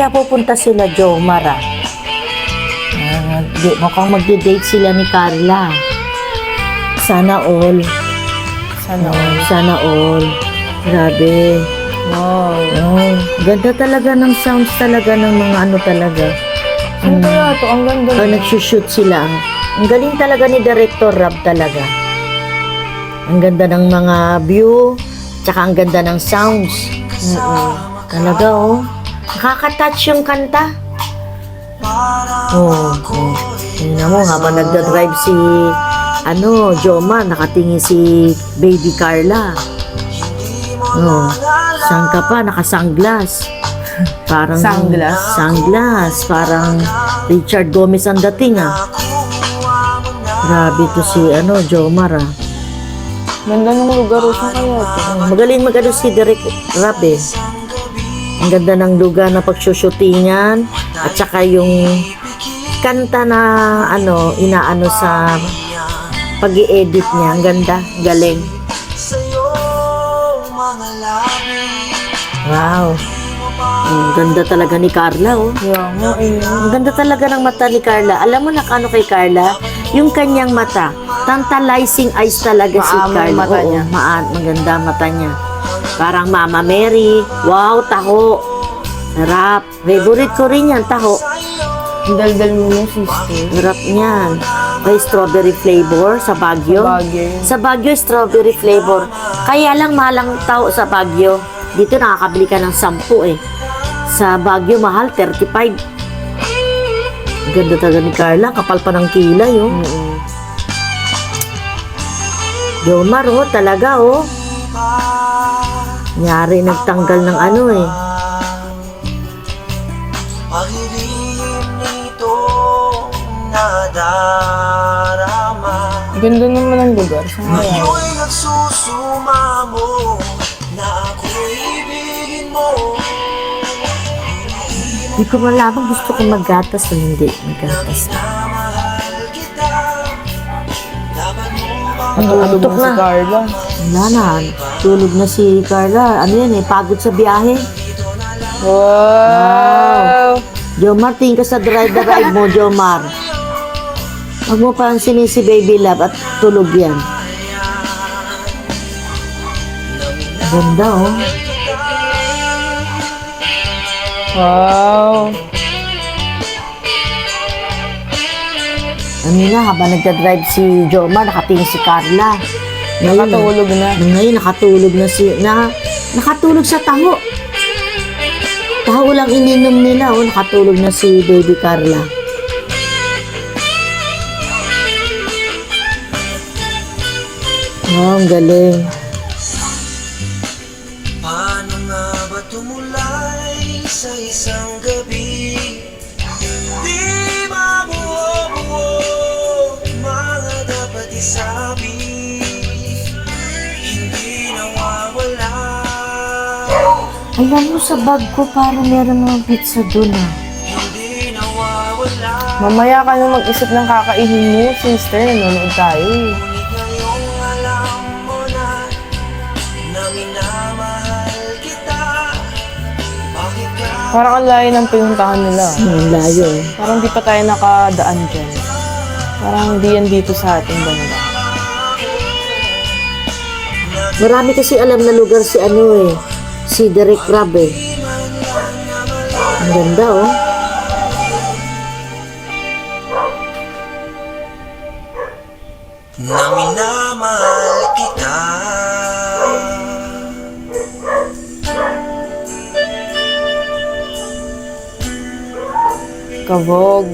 kaya pupunta sila, Jomar, mukhang magde-date sila ni Carla. Sana all. Sana all. Grabe. Wow. Oh, ganda talaga ng sounds talaga ng mga ano talaga. Ano kaya ito? Ang ganda. Pag nagsushoot sila. Ang galing talaga ni Director Rob talaga. Ang ganda ng mga view, tsaka ang ganda ng sounds. Talaga, oh. Nakaka-touch yung kanta. Oh. Tingnan mo, habang nagda-drive si Jomar, nakatingin si Baby Carla. Oh, saan ka pa? Naka-sunglass. Parang sunglass. Parang Richard Gomez ang dating, Grabe to si Jomar, Ganda ng lugar sa kaya ito. Magaling si Derek Rap, Ang ganda ng lugar na pagsushootingan at saka yung kanta na inaano sa pag-i-edit niya. Ang ganda, galing. Wow. Ang ganda talaga ni Carla, oh. Ang ganda talaga ng mata ni Carla. Alam mo na kano kay Carla? Yung kanyang mata. Tantalizing eyes talaga si Carla. Mata niya. Maganda mata niya. Parang Mama Mary. Wow, taho. Sarap. Favorite ko rin yan, taho. Daldal mo yung sister. Sarap niyan. May strawberry flavor sa Baguio. Sa Baguio, strawberry flavor. Kaya lang malang tao sa Baguio. Dito nakakabili ka ng 10 Sa Baguio, mahal, 35. Ganda talaga ni Carla. Kapal pa ng kilay, oh. Jomar, oh, talaga, oh. Nyari nagtanggal ng Ganda naman ang lugar sa kaya. Ngayon nagsusumamo na ako'y ibigin mo. Di ko malaman gusto ko maggatas o hindi. Maggatas na. Tulog na si Carla. Wala na. Tulog na si Carla. Ano yan, pagod sa biyahe. Wow! Jomar, tingin ka sa drive mo, Jomar. Huwag mo pansinin si Baby Love at tulog yan. Ganda, oh. Wow! Habang nagdadrive si Jomar, nakatingin si Carla. Nakatulog na. Ngayon, nakatulog sa taho. Taho lang ininom nila, oh. Nakatulog na si Baby Carla. Oh, ang galing. Paano nga ba tumulay sa isang gabi? Di mabuo-buo mga dapat isabi. Hindi nawawala. Alam mo, sa bag ko parang meron mga pizza doon, Hindi nawawala. Mamaya ka na mag-isip ng kakainin mo, sister. Nanonood tayo. Ngunit ngayong alam mo na na minamahal kita. Bakit ka Parang ang layo ng pinuntahan nila. Ang layo, eh. Parang di pa tayo nakadaan dyan. Parang di yan dito sa ating banda. Marami kasi alam na lugar si Derek Rab, Ang ganda, oh. na minamahal kita? Kavog.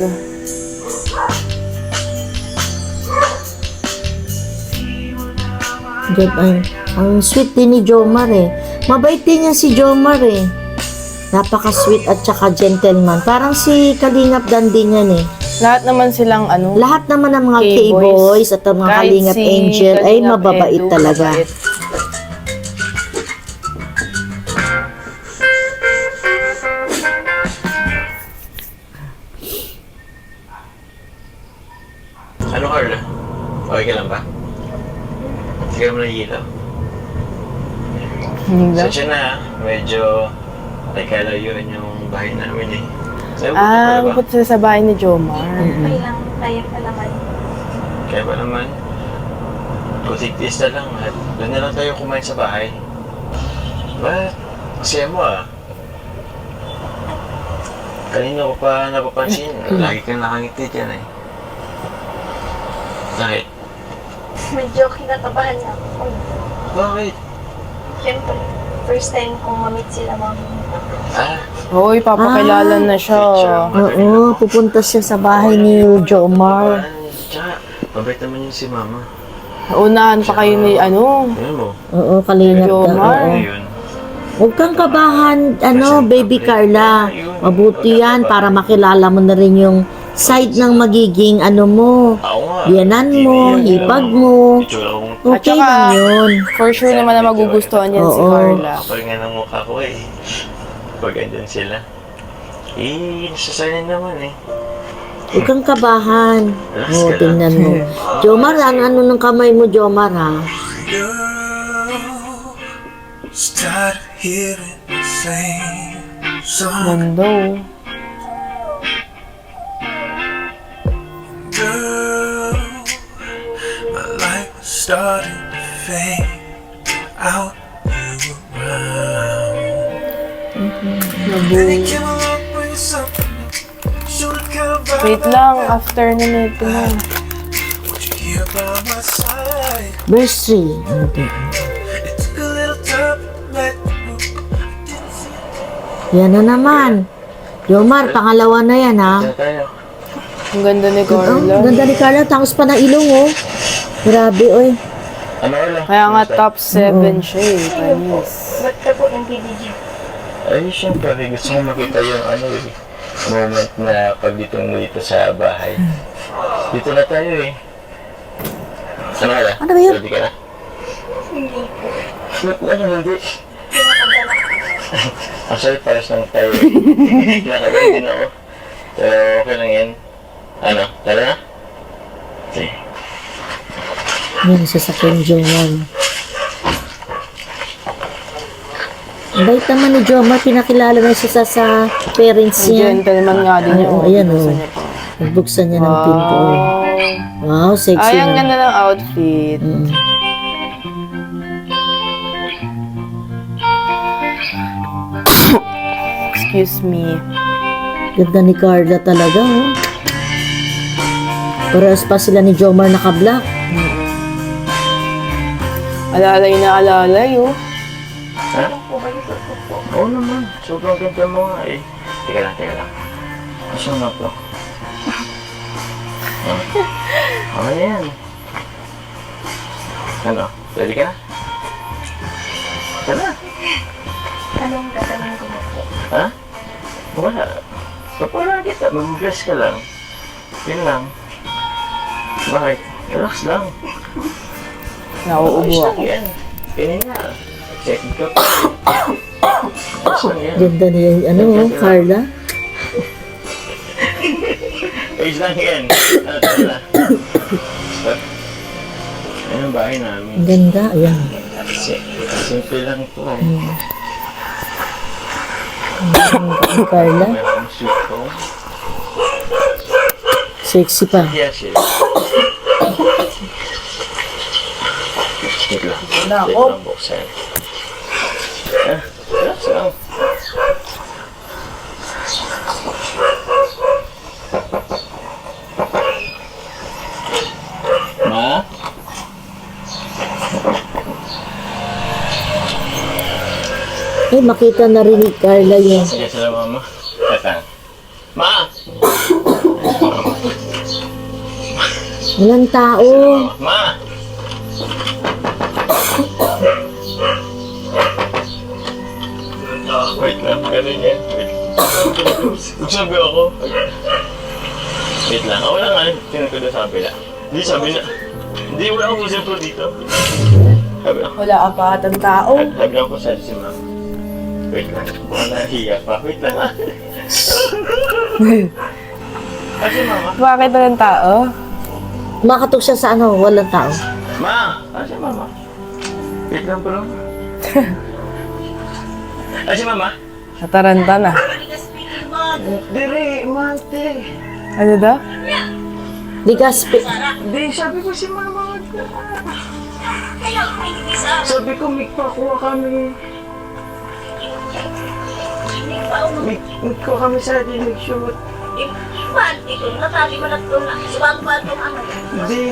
Ang sweet din ni Jomar, Mabait din niya si Jomar, Napaka-sweet at saka gentleman. Parang si Kalingap Dan din yan, Lahat naman silang Lahat naman ng mga K-boys. K-boys at ang mga Kahit Kalingap si Angel ay Kalingap mababait Edu, talaga. mabait. Ano, Carla? Okay ka lang ba? Sige mo na ilaw. Hindi. Sadya na, medyo nagkalayuan yung yung bahay namin eh. Sabi mo, pala ba? Bukod sila sa bahay ni Jomar. Okay lang, kaya pa naman. Kaya ba naman? Kutik-tis na lang at doon na lang tayo kumain sa bahay. Ba't? Kasi mo ah. Kanina ko pa napapansin, lagi kang nakangiti dyan eh. Bakit? Medyo kinakabahan na ako. Bakit? Siyempre, first time kong mamit sila, mami. Ah, Hoy, papakilala na siya. Oo, pupunta siya sa bahay ni Jomar. Tsaka, mabait naman yun si mama. Naunahan pa kayo ni ano. Alam mo, Oo, kalingap ka. Jomar. Oo. ayun. Huwag kang kabahan, baby Carla. Mabuti yan para makilala mo na rin yung side ng magiging mo. Ako nga. Biyanan mo, hipag mo. Itsura kong Okay At saka, lang yun. For sure naman na magugustuhan yan si Oo. Carla. kapal nga ng mukha ko eh. Pag andyan sila. Nasasayan naman eh. Huwag kang kabahan. Relax Oo, ka lang. tingnan mo. Jomar, ang ano ng kamay mo, Jomar, ha? Girl, start hearing the same song. Mundo. Girl, my life was starting to fade out. You were around. Then you came along with something new. Showed the kind of vibe Wait lang, after na nito na. Would you hear by my side? Verse 3. Ano to? It took a little time to let you go. I didn't see Yan na naman. Jomar, pangalawa na yan, ha? Diyan tayo. Ang ganda ni Oh, Carla. ganda ni Carla. Tangos pa ng ilong, oh. Grabe, oy. Ano wala? Kaya nga top 7 siya eh. Panis. Ba't ka po ng BBG? Ay, siyempre, gusto ko makita yung moment na pagditong mo dito sa bahay. Dito na tayo eh. Ano ka na? Ano ba yun? Ready ka na? Hindi po. Ano, hindi? Kinakabala. Actually, pares lang tayo eh. Kinakagay din ako. Pero okay lang yan. Ano, tara na? Sige. Yan, sasakyan ni Jomar. Ang bait naman ni Jomar. Pinakilala na siya sa parents Ang niya. gentleman nga din yun. Oo, ayan, Gusto oh. niya pa. Nagbuksan niya ng pinto. oh. Wow, sexy Ay, ang na. ganda ng outfit. Mm. Excuse me. Ganda ni Carla talaga, oh. Parehas pa sila ni Jomar naka-black. Alalay na alalay, oh. Ha? Oo naman. Sobrang ganda mo nga eh. Teka lang. Gusto nga po. Ano yan? Ano? Ready ka na? Tara. Anong tatanong ko na po? Ha? Wala. Papalaan kita. Mag-bless ka lang. Yun lang. Bakit? Relax lang. Nauubo Ayos lang ako. yan. Ganyan nga. Excited ka pa. Ayos lang yan. Ganda ni, oh, Carla. Ayos lang yan. Ano, tara. Ayun ang bahay namin. Ang ganda, ayan. Simple lang ito. Ang Carla. Meron soup ko. Sexy pa. Yes, yes. Wait lang. Na Wait ako. lang, buksan. Relax lang. Ma? Eh, makita na rin ni Carla yung Sige sila mama. Katang. Ma! walang tao. Ma! Wait lang, ganun yan. Wait. Nagsabi ako. Wait lang, ako lang nga. Tinan ko doon sa kabila. Hindi sabi na. Hindi, wala akong isip ko dito. Sabi ako. Wala ka pa atang tao. Sabi ako sa si ma'am. Wait lang, baka nahiya pa. Wait lang ah. Kasi mama. Bakit walang tao? Makatok siya sa walang tao. Ma! Kasi mama. Wait lang po lang. Kasi mama. Nataranta na. Dire, mante. Ano daw? Ligaspi. Di, sabi ko si mama. Sabi ko, magpakuha kami. Magkuha kami sa atin, mag-shoot. Di.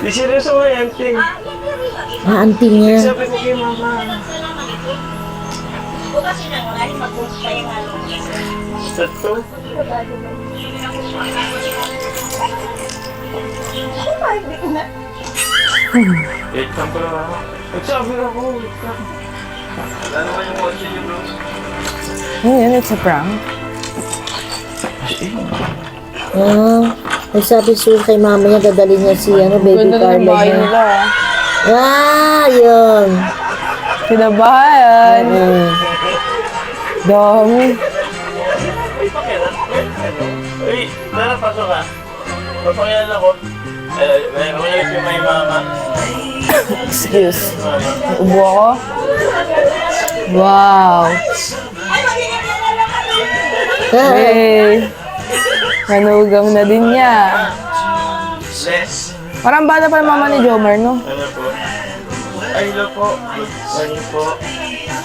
Di seryoso mo yan, ting. Ah, auntie niya. Sabi ko kay mama. Sato? Wait, saan pala ako? Nagsabi ako, wait lang. Wala naman yung kotse niyo, bro. Yun, it's a prank. Ah, nagsabi siya kay mama niya, dadali niya si baby Ganda ng Carla bahay niya. nila. Ah, yun. Kinabahan. Dami. Uy, tara, pasok ka. Papakilala ko. May mama. Excuse. Mama. Ubo ako. Wow. Ah, Hey. Manugang na din niya. Les. Parang bata pa yung mama ni Jomar, no? Ano po? Ay, hello po. Good morning po.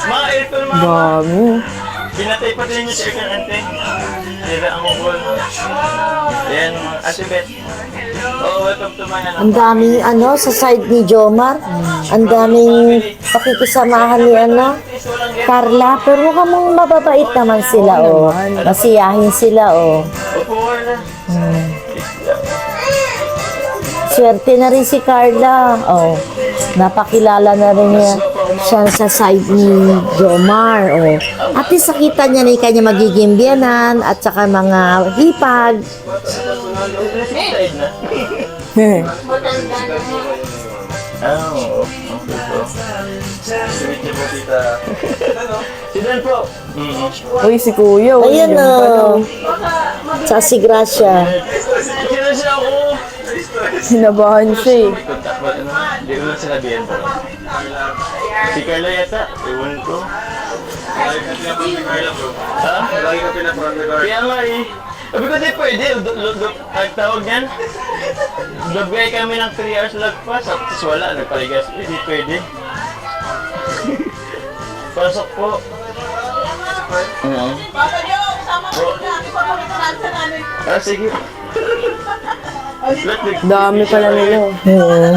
Mga aircon, mama. Dami. Pinatay pa din yung chicken, ante. Nila ang ukol. Ayan, mga Ate Beth. Oh, welcome to my ang daming sa side ni Jomar. Ang daming pakikisamahan ni Carla. Pero mukhang mababait naman sila, oh. Masiyahin sila, oh. Upo na. Swerte na rin si Carla. Oh, napakilala na rin niya siya sa side ni Jomar. Oh. At least nakita niya na yung kanya magiging biyanan at saka mga hipag. Side na. Oh, okay po. Sweet niyo po, tita. Si Dan po. Uy, si Kuya. Uy, Ayan, yun pala. oh. Sa si Gracia. Kira siya ako. Sinabahan siya eh. Hindi ko lang sinabihan po. Si Carla yata. Ewan ko. Ha? Lagi ka pinaprang ni Carla. Kaya nga eh. Sabi ko di pwede. Tawag niyan. Nagbigay kami ng 3 hours lagpas. Tapos wala. Nagpaligas. Hindi pwede. Pasok po. Ah, sige. Dami pala nila. Oo.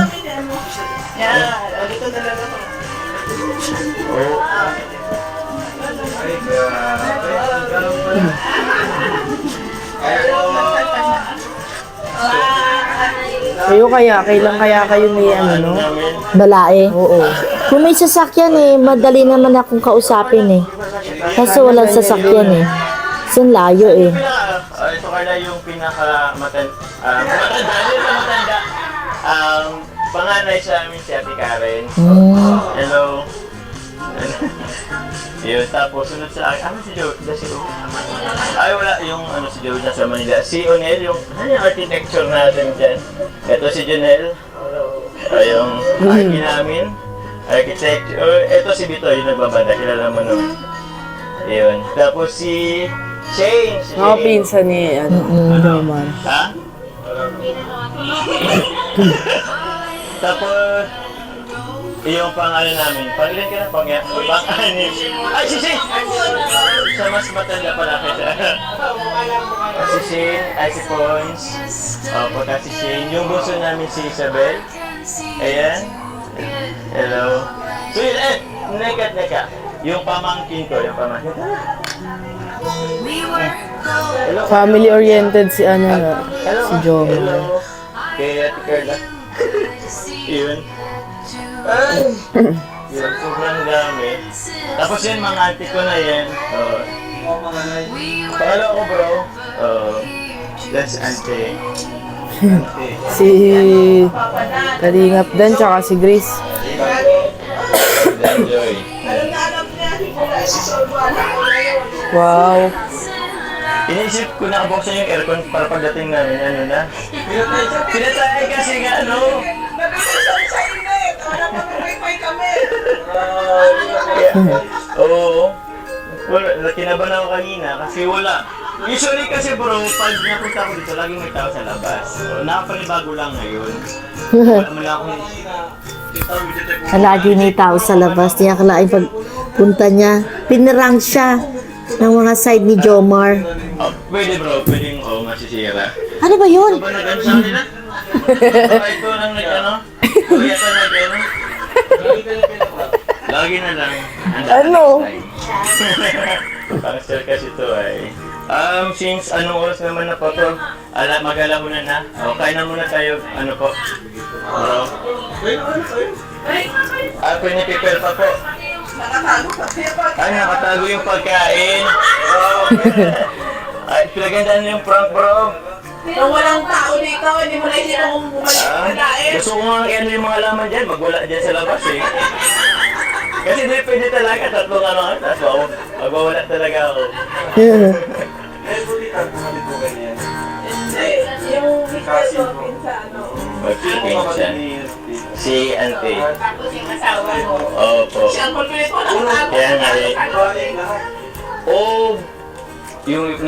Kayo kaya, kailan kaya kayo may no? Balae. Oo. Kung may sasakyan madali naman akong kausapin Kaso walang sasakyan Sin layo Ito Carla yung matanda. Panganay sa amin si Ate Karen. Hello. Yun, tapos sunod sa akin. Ano si Joe? Si Ay, wala yung si Joe na sa Manila. Si Onel, yung architecture natin dyan. Ito si Janelle. Yung archi namin. Architecture. Ito si Bito, yung nagbabanda. Kilala mo nun. Yun. Tapos si Shane. Mga pinsan ni Jomar. Ha? Tapos, yung pang-ano namin, pang-ilan ka na? Pang-anim. Ay, si Shane! Siya mas matanda pala kaya. Si Shane, ay si Pons. Pagka si Shane. Yung gusto namin si Isabel. Ayan. Hello. So yun, neka. Yung pamangkin ko, Hello. Family-oriented si Hello. si Jomar. Hello. Kay Ate Carla. Yun. Yun, sobrang dami. Tapos yun, mga auntie ko na yan. Pangalo ko, bro. That's auntie. Si Kalingap Dan, tsaka si Grace. Enjoy. Wow. Iniisip ko na buksan yung aircon para pagdating namin, na. Pinatay kasi nga, Oo. Wala, kinabahan ako kanina kasi wala. Usually kasi bro, pag napunta ako dito, laging may tao sa labas. So, nakapanibago lang ngayon. Wala mo lang akong... Lagi may tao sa labas. Niya kalain pagpunta niya. Pinirang siya ng mga side ni Jomar. Oh, pwede bro, pwedeng masisira. Ano ba yun? Ito ba nag-ansa nila? Baka ito lang nag-ano? O yata nag-ano? Lagi na lang. Ano? Parang sir kasi ito ay... since anong oras naman na po to? Mag-alauna na. O, kain na muna tayo. Ano po? Bro? Prepare pa po. Ay, nakatago yung pagkain. Ay, pinagandaan yung prank, bro. Kung walang tao dito, hindi mo naisip kung bumalik sa pagkain. Gusto ko nga ano yung mga laman dyan, magwala dyan sa labas eh. Kasi di pwede talaga, tatlong ano, tapos magwawala talaga ako. Hindi, yung Mr. Dolphin sa ano. Magpipinsan. Si Auntie. Tapos yung asawa mo. Opo. Si Uncle Philip ko nakatago. Kaya nga eh. Oh, yung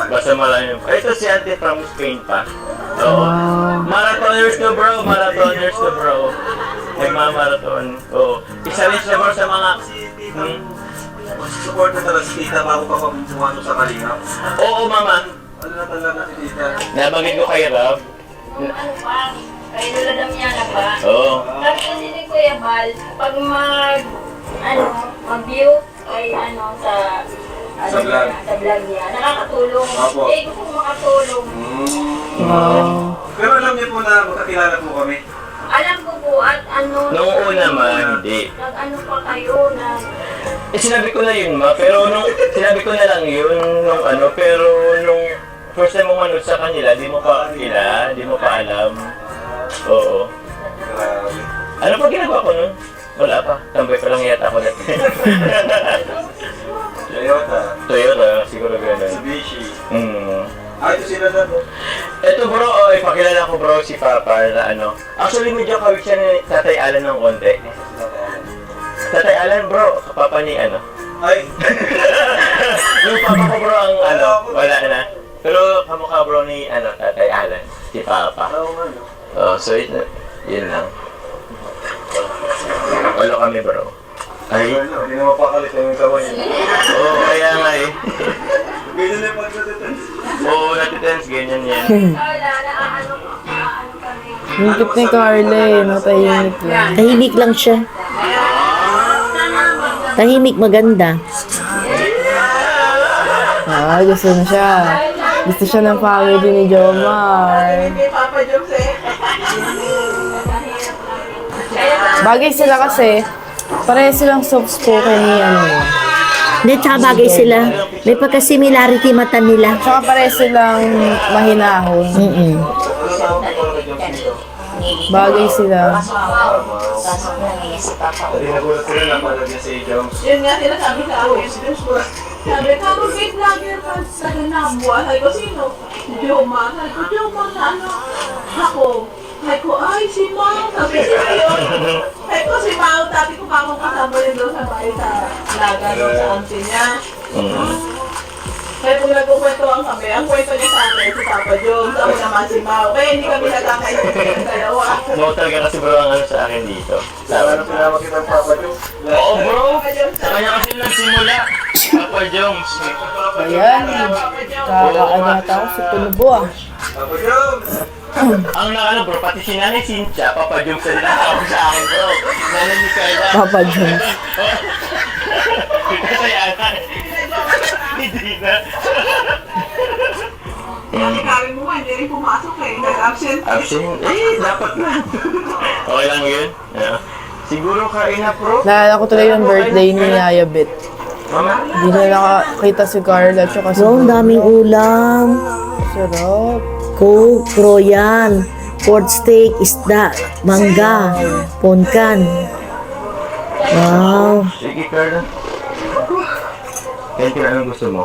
basta malalim. Ito si Auntie from Spain pa. Oo. Marathoners to bro, marathoners to bro. Nagmamarathon. Oo. Isa rin siya bro sa mga... Support na talaga si tita bago pa pumasok sa kalingap. Oo mama. Ano na talaga si tita? Nabagay ko kay Rob. Ano pa? Kay Lola Damiana ba? Oo. Sabi kasi ni Kuya Bal, pag mag-view ay sa vlog niya, nakakatulong. Opo. Eh, gusto ko makatulong. Pero alam niyo po na magkakilala po kami. Alam ko po at Noong una man, hindi. nag-ano pa kayo na Sinabi ko na yun ma, pero sinabi ko na lang yun nung ano, pero nung first time mo manood sa kanila, di mo pa alam. Oo. Grabe. Ano pa ginagawa ko nun? Wala pa. Tambay pa lang yata ako dati. Toyota, siguro gano'n. Mitsubishi. Ito sila na po. Ito bro, ipakilala ko bro si Papa na ano. Actually medyo kawit siya ni Tatay Alan ng konti. Tatay Alan bro, Papa ni ano. Ay! Yung Papa ko bro ang wala na. Pero kamukha bro ni Tatay Alan, si Papa. Oo nga no. So yun lang. Wala kami bro. Ay, Hindi na mapakalit yung kawan niya. kaya nga eh. Ganyan na yung pagkatatan. Natitense, ganyan yan. wala, ano kami. Hingkit ni Carla eh. Matahimik lang. Tahimik lang siya. Tahimik maganda. Gusto na siya. Gusto siya ng family ni Jomar. Kay Papa Jobs eh. Bagay sila kasi, pareho silang soft-spoken ni ano. Hindi, tsaka bagay sila. May pagka-similarity mata nila. Tsaka pareho silang mahinahon. Bagay sila. Hindi nagulat sila na palagyan si Jones. Yun nga sila sabi sa akin. Sabi, kapag vlogger pa sa Ganabuan. Sabi ko, sino? Si Joma. Sabi ko, Joma na ano? Ako. Sabi ko, ay, si Mao. Sabi ko, yun. Sabi ko, si Mao. Sabi ko, kakong kasama yun doon sa bahay sa laga doon sa auntie niya. Kaya kung nagkukwentuhan kami, ang kwento niya sa akin, si Papa Jones, ako naman si Mao. Kaya hindi kami nagkakaintindihan ng dalawa. No, talaga kasi bro ang ano sa akin dito. Ano pinawag kita ng Papa Jones? Oo bro! Sa kanya kasi nagsimula. Papa Jones. Ayan. Kakaanyata ako si Tunubo ah. Papa Jones! Ang nakano bro, pati si Nanay Cynthia, Papa Jones na tinatawag sa akin bro. Nanay ni Carla. Papa Jones. Kasi anak. Hindi na. Kasi kami mo, hindi rin pumasok eh. Nag-absent. Absent? Dapat na. Okay lang yun. Siguro kain na bro. Naalala ko tuloy yung birthday ni Yaya Bet. Mama? Hindi na nakakita si Carla tsaka si Bro, ang daming ulam. Sarap. Coke, Royal, pork steak, isda, mangga, ponkan. Wow. Sige Carla. Thank you, anong gusto mo?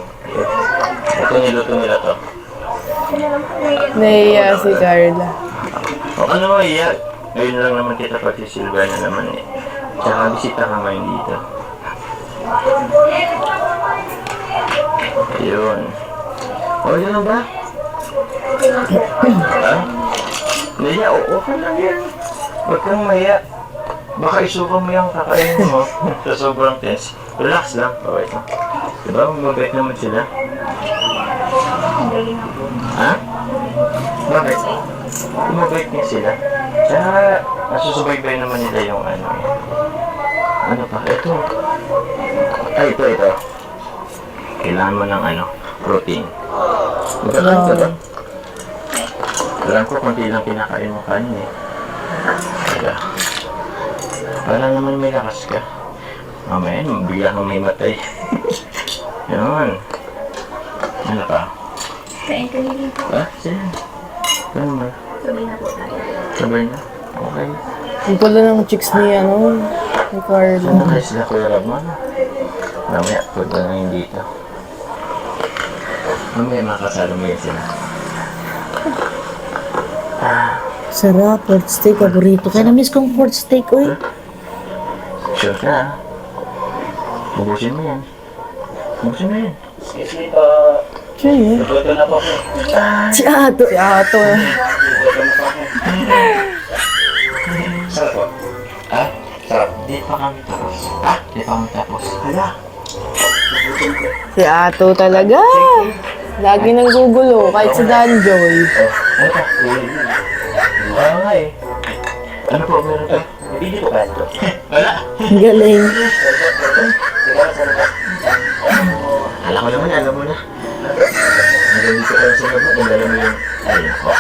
Ito niluto nila to. Naiya si Carla. O ano mo iya? Ngayon lang naman kita pagsisilga na naman eh. Tsaka bisita ka ngayon dito. Ayun. O, yun lang ba? Ha? Naya, okay lang yan. Huwag kang maya. Baka isuka mo yung kakainin mo sa sobrang tense. Relax lang. Okay lang. Diba? Mabait naman sila. Ha? Bakit? Mabait niya sila. Tsaka, nasusubaybay naman nila yung ano eh. Ano pa? Ito. Ay, ito. Kailangan mo ng ano, protein. Magkakain ka ba? Alam ko, konti lang kinakain mo kanin eh. Kaya, para naman may lakas ka. Mamaya, bigla kang may matay. Yun. Ano ka? Kain ka nila po. Ha? Sige. Ano ba? Sabay na po tayo. Sabay na? Okay. Yung pala ng chicks ni ni Carla. Ano kayo sila, Kuya Ramon? Mamaya, punta na yung dito. Mamaya, makasalo mo yun sila. Sarap, pork steak, paborito. Kaya na-miss kong pork steak, uy. Sure ka, ha? Bubusin mo yan. Bubusin mo yan. Sige. Si Ato. Si Ato. Sarap po. Ah? Sarap. Di pa kami tapos. Ah? Di pa kami tapos. Hala. Si Ato talaga. Lagi nang gugulo, kahit si Danjoy. Ano ka? Wala nga eh. Ano po? Meron ka? Hindi po kaya ito. Wala. Ang galing. Alam mo naman, alam mo na. Nandito ka lang sa labo, nandala mo yung... Ay, ako.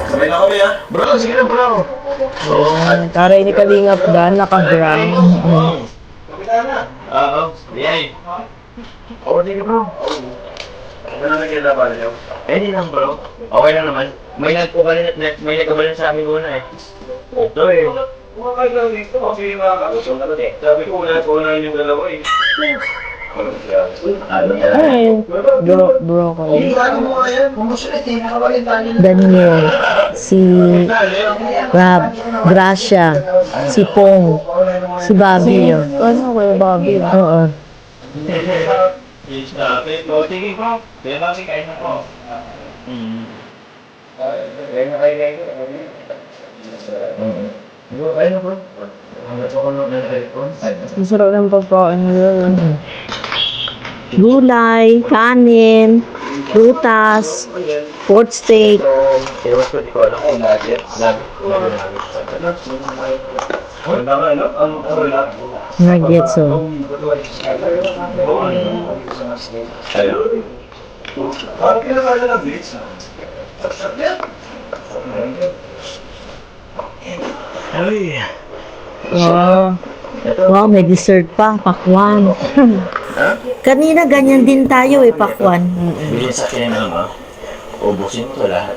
Sabay na kami, ha? Bro, sige na, bro. Oo. Taray ni Kalingap Dan, naka-gram. Oo. Yay. Oo, sige, bro. Ano na nagkalaban niyo? Eh, di lang, bro. Okay lang naman. May nagkabalin sa amin muna eh. Ito eh. Mga dito kasi mga kakusong naman eh. Sabi ko, una yung dalawa eh. Ay, broccoli. Daniel, si Rab, Gracia, si Pong, si Bobby. Ano kay Bobby? Oo. Sige po. Kaya kami kain na po. Kain na kayo. Kain na po. Hangat ako ng telephone. Masarap ng pagkain nila. Gulay, kanin, prutas, pork steak. Ewan ko, di ko alam kung natin. Nuggets, oh. Parang kinakain na blitz. Ay. Wow, may dessert pa, pakwan. Kanina ganyan din tayo eh, pakwan. Bilhin sa akin ng mama, ubusin mo to lahat.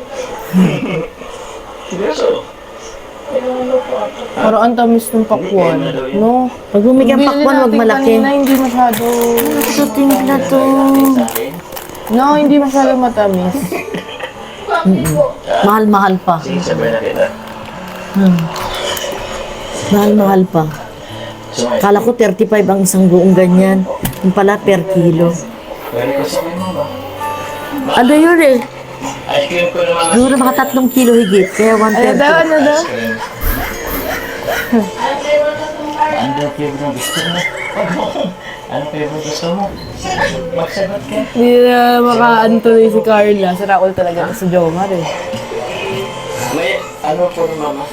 Seryoso? Parang ang tamis ng pakwan. No? Pag bumigyan pakwan, wag malaki. Kanina, hindi masyado. Ito, timpla to. No, hindi masyado matamis. Mahal-mahal pa. Sige, sabay na kita. Mahal-mahal pa. Kala ko 35 ang isang buong ganyan. Yung pala per kilo. Pwede ko sa mo ba? Ano yun eh? Ice cream ko naman. Siguro mga 3 kilo higit. Kaya Ano daw, 130. ano daw? Ano favorite gusto mo? Ano favorite gusto mo? Magsagot ka. Hindi na maka-antuloy si Carla. Si Raul talaga sa Jomar eh. May ano po ni mama?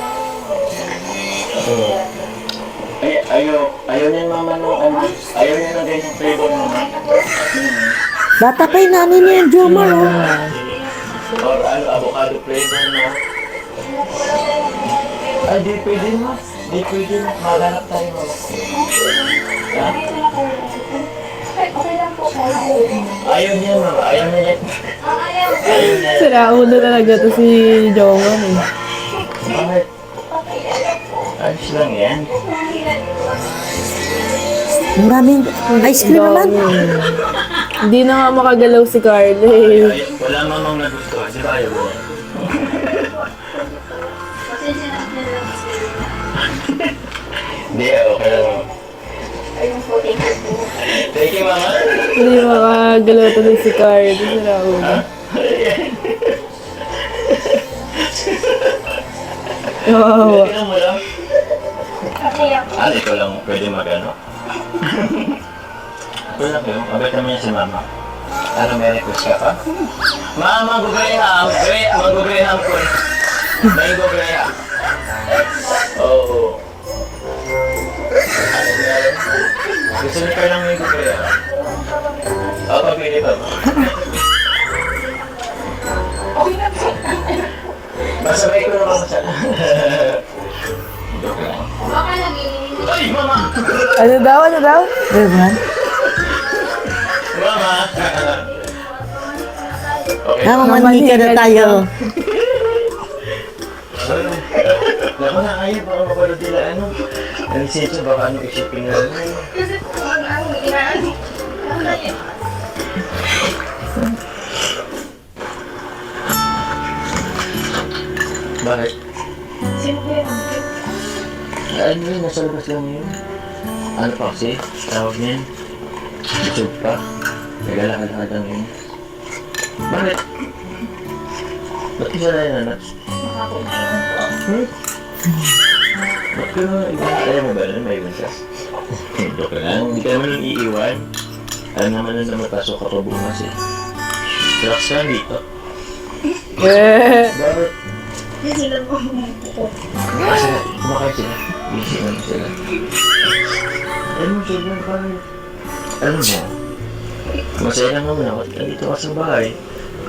Ayaw niya mama no, ano? Ayaw niya na ganyan flavor mama. Bata pa yung nanay niya yung Jomar, oh. Or ano, avocado flavor na. Ay, di pwede mo. Di pwede mo. Maghanap tayo mama. Ha? Okay lang po kayo. Ayaw niya mama. Ayaw niya. Ayaw niya. Si Raul na talaga to si Jomar eh. Bakit? Ayos lang yan. Maraming ice cream naman. Hindi na nga makagalaw si Carla eh. Wala mamang nagustuhan. Di ba ayaw mo yan? Pasensya na lang. Hindi, okay lang. Ayun po, thank you po. Thank you, mama. Hindi makagalaw tuloy si Carla sa Raul. Wow. Tingnan mo lang. Okay ako. Ito lang pwede mag-ano. Ito lang yun. Mabait naman yan si mama. Ano, may request ka pa? Mama, mag-graham. Mag-graham ko. May go-graham. Oo. Ano meron? Gusto niyo ka lang may go-graham? Oo, pabili pa ba? Basta may ko naman masala. Joke lang. Baka nag-iinit. Ay, mama! Ano daw? Diba? Mama! Okay. Mamanhika na tayo. Naku na kayo, baka mapanood nila ano. Ang sensya, baka ano isipin na. Kasi po, ang inaano. Bakit? Simple lang. Ano yun, nasa labas lang yun. Ano pa kasi? Tawag niyan. YouTube pa. Naglalakad-lakad lang yun. Bakit? Ba't isa na yun, anak? Makapagpainan po ako. Ba't ka naman iba? Ayaw mo ba nun? May iwan ka? Joke lang. Hindi ka naman yung iiwan. Alam naman na mapasok ka pa bukas eh. Relax ka lang dito. Bakit? Kasi sila po. Kasi kumakain sila. Busy naman sila. Ano mo sila? Bakit? Alam mo, masaya lang naman ako. Nandito ka sa bahay.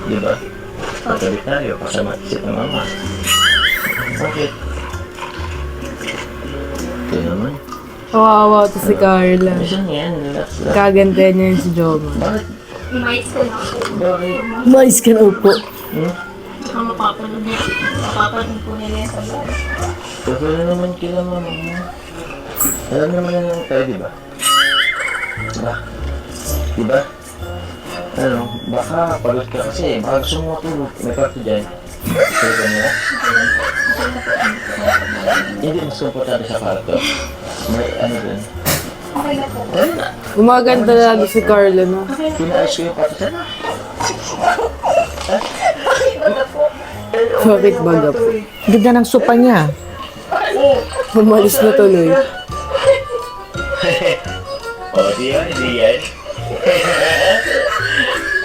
Di ba? Pagkabit tayo. Kasama isip ng mama. Bakit? Ito naman. Kawawa to si Carla. Ano yan? Relax lang. Kaganda niya yun si Joma. Bakit? Mites ko na ako. Bakit? Mais ka na upo. Hmm? Baka mapapanood po nila yan sa vlog. Pero na naman kila mama mo. Alam naman na lang tayo, di ba? Diba? Diba? Ano, baka pagod ka kasi, baka gusto mo matulog. May kwarto dyan. Gusto ka nila? Hindi mas komportable sa kwarto. May ano dun. Okay na po. Ayun na. Gumaganda lalo si Carla, no? Pinaayos ko yung kwarto sana. Bakit baga po? Ganda ng sopa niya. Umalis na tuloy. O, di yan, di yan.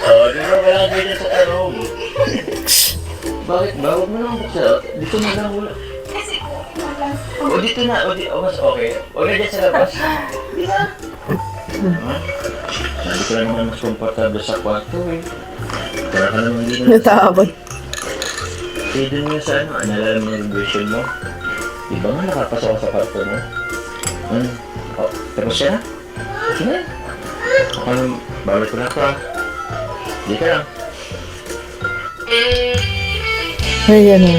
O, di ba wala ganyan sa tanong? Bakit ba? Huwag mo naman buksan. Dito na lang wala. O, dito na. O, mas okay. O, na dyan sa labas. Di ba? Hindi ko na naman mas komportable sa kwarto eh. Kaya ka naman din. Natakot. Eh, dun nga sa ano, nalala mo yung version mo. Di ba nga nakapasok ka sa kwarto mo? O, tapos siya na? Sige na. Ako naman, bawal ko na ito ah. Di ka lang. Ayan o.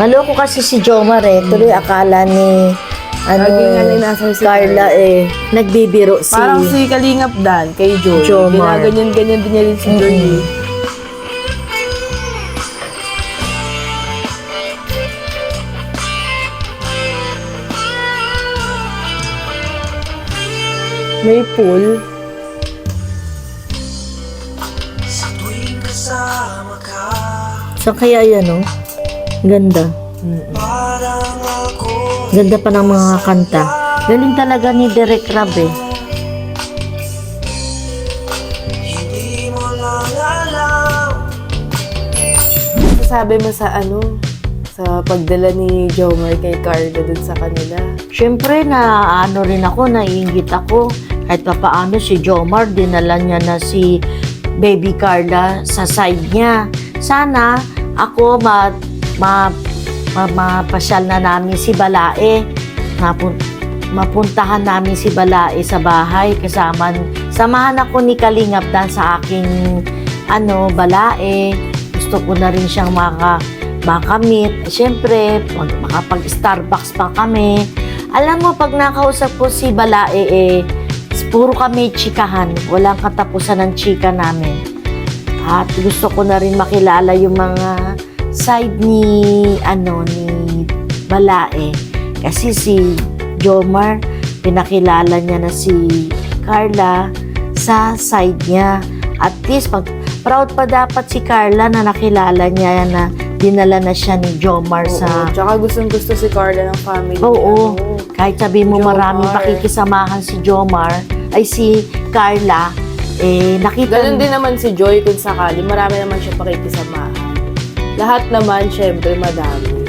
Maloko kasi si Jomar eh. Tuloy akala ni Lagi nga inasal si Carla eh. Nagbibiro si... Parang si Kalingap Dan kay Joy. Jomar. Ginaganyan-ganyan din niya rin si Joy. eh. May pool. Sa tuwing kasama ka, Saan kaya yan o? Ganda. parang ako Ganda pa ng mga kanta. Galing talaga ni Derek Rab eh. hindi mo lang alam. Sabi mo sa ano? Sa pagdala ni Jomar kay Carla dun sa kanila. Siyempre na ano rin ako, naiingit ako. Kahit pa paano si Jomar, dinala niya na si Baby Carla sa side niya. Sana ako mapasyal na namin si Balae. Mapuntahan namin si Balae sa bahay. Samahan ako ni Kalingap Dan sa aking Balae. Gusto ko na rin siyang makamit. Siyempre, makapag-Starbucks pa kami. Alam mo, pag nakausap ko si Balae, puro kami chikahan. Walang katapusan ng chika namin. At gusto ko na rin makilala yung mga side ni Balae. Kasi si Jomar, pinakilala niya na si Carla sa side niya. At least, proud pa dapat si Carla na nakilala niya na dinala na siya ni Jomar sa... Tsaka gustong-gusto si Carla ng family. Oo. Kahit sabi mo Jomar. maraming pakikisamahan si Jomar, ay si Carla, nakita... Ganun din naman si Joy kung sakali. Marami naman siya pakikisamahan. Lahat naman, syempre, madami.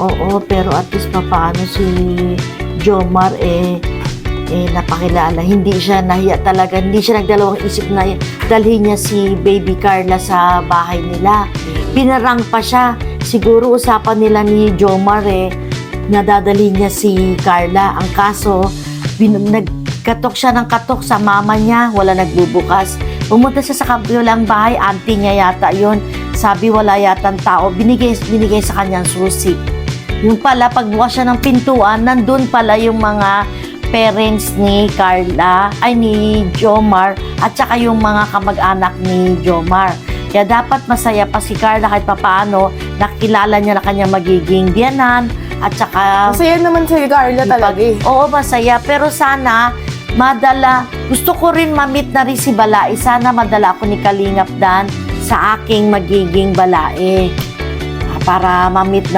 Oo, pero at least paano si Jomar, napakilala. Hindi siya nahiya talaga. Hindi siya nagdalawang isip na dalhin niya si baby Carla sa bahay nila. Pinarang pa siya. Siguro usapan nila ni Jomar nadadalhin niya si Carla. Ang kaso, nagkatok siya ng katok sa mama niya. Wala nagbubukas. Pumunta siya sa kabilang bahay. Auntie niya yata yun. Sabi wala yata tao. Binigay sa kanyang susi. Yung pala, pagbukas siya ng pintuan, nandun pala yung mga parents ni Carla, ni Jomar, at saka yung mga kamag-anak ni Jomar. Kaya dapat masaya pa si Carla kahit papaano, nakilala niya na kanyang magiging biyanan, at saka... Masaya naman si Carla talaga Oo, masaya. Pero sana, gusto ko rin ma-meet na rin si Balae. Sana madala ako ni Kalingap Dan sa aking magiging Balae. Para ma-meet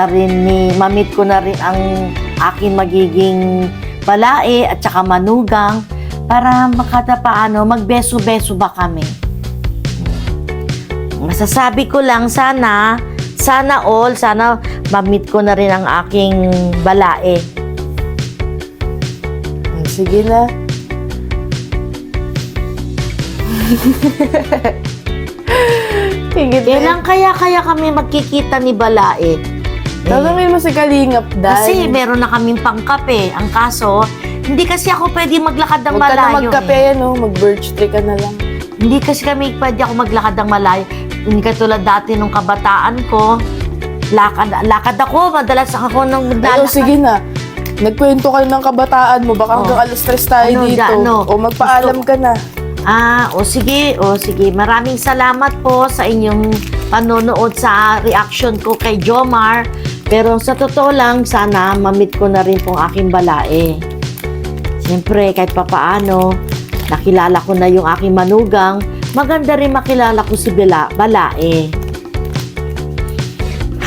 ko na rin ang aking magiging Balae at saka manugang para makatapaano magbeso-beso ba kami. Masasabi ko lang sana ma-meet ko na rin ang aking Balae. Sige na. Kailan kaya kami magkikita ni Balae? Tanungin mo si Kalingap Dan. Kasi meron na kaming pangkape. Ang kaso, hindi kasi ako pwede maglakad ng Huwag ka na malayo. magkape, mag-birch tree ka na lang. Hindi kasi pwede ako maglakad ng malayo. Hindi katulad dati nung kabataan ko. Lakad ako. Madalas ako nung Pero sige na. Nagkwento kayo ng kabataan mo. Baka hanggang alas 3 tayo dito. O magpaalam ka na. Sige. Maraming salamat po sa inyong panonood sa reaction ko kay Jomar. Pero sa totoo lang, sana ma-meet ko na rin pong aking Balae. Siyempre, kahit papaano, nakilala ko na yung aking manugang, maganda rin makilala ko si Balae.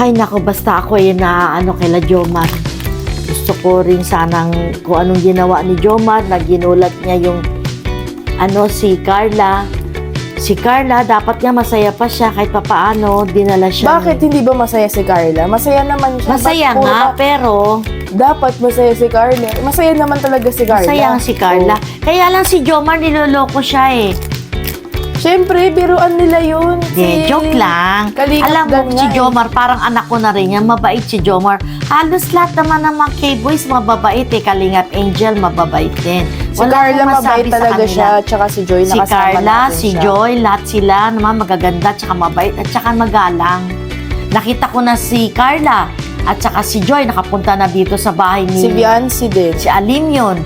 Hay nako, basta ako kaila Jomar. Gusto ko rin sanang kung anong ginawa ni Jomar, na ginulat niya yung si Carla. Si Carla, dapat nga masaya pa siya kahit papaano, dinala siya. Bakit hindi ba masaya si Carla? Masaya naman siya. Masaya Ba't nga, pero... Dapat masaya si Carla. Masaya naman talaga si Carla. Masaya si Carla. Kaya lang si Jomar, niloloko siya Siyempre, biruan nila yun. Joke lang. Kalingap Alam mo, Dan si nga Jomar, parang anak ko na rin yan. Mabait si Jomar. Halos lahat naman ng mga K-boys, mababait Kalingap Angel, mababait din. Si Carla, mabait talaga siya. Tsaka si Joy, Si nakasama Carla, natin si siya. Joy, lahat sila naman magaganda, tsaka mabait, at tsaka magalang. Nakita ko na si Carla, at tsaka si Joy, nakapunta na dito sa bahay ni... Si Biancy din. Si Alim yun.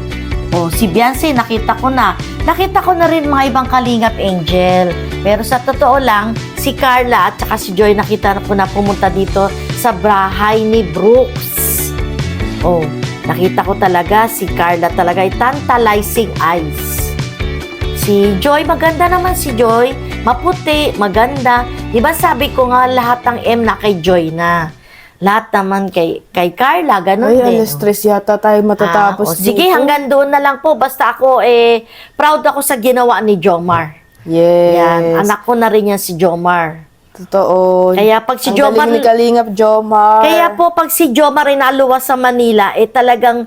Si Biancy, nakita ko na. Nakita ko na rin mga ibang Kalingap Angel. Pero sa totoo lang, si Carla at saka si Joy, nakita ko na pumunta dito sa bahay ni Brooks. Nakita ko talaga, si Carla talaga ay tantalizing eyes. Si Joy, maganda naman si Joy. Maputi, maganda. Diba sabi ko nga lahat ng M na kay Joy na. Lahat naman kay Carla, ganun din. Ay, alas 3 yata tayo matatapos dito. Sige, hanggang doon na lang po. Basta ako, proud ako sa ginawa ni Jomar. Yes. Yan, anak ko na rin yan si Jomar. Totoo. Kaya pag si Ang Jomar... galing ni Kalingap Jomar. Kaya po, pag si Jomar ay naluwas sa Manila, talagang,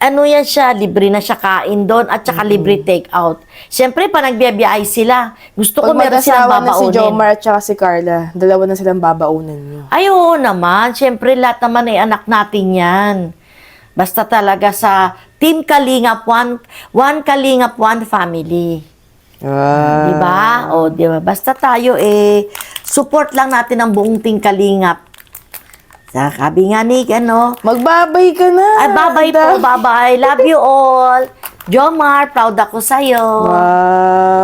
yan siya, libre na siya kain doon at saka libre take out. Siyempre, pa nagbiyabiyahe sila. Gusto ko meron silang mag-asawa na si babaunin. Jomar at saka si Carla, dalawa na silang babaunan niyo. Ay, oo naman. Siyempre, lahat naman ay anak natin yan. Basta talaga sa Team Kalingap, one Kalingap, one family. Diba? Diba? Basta tayo, support lang natin ang buong Team Kalingap. Sabi nga ni, Magbabay ka na. Ay, bye-bye po, bye-bye. Love you all. Jomar, proud ako sa'yo. Wow.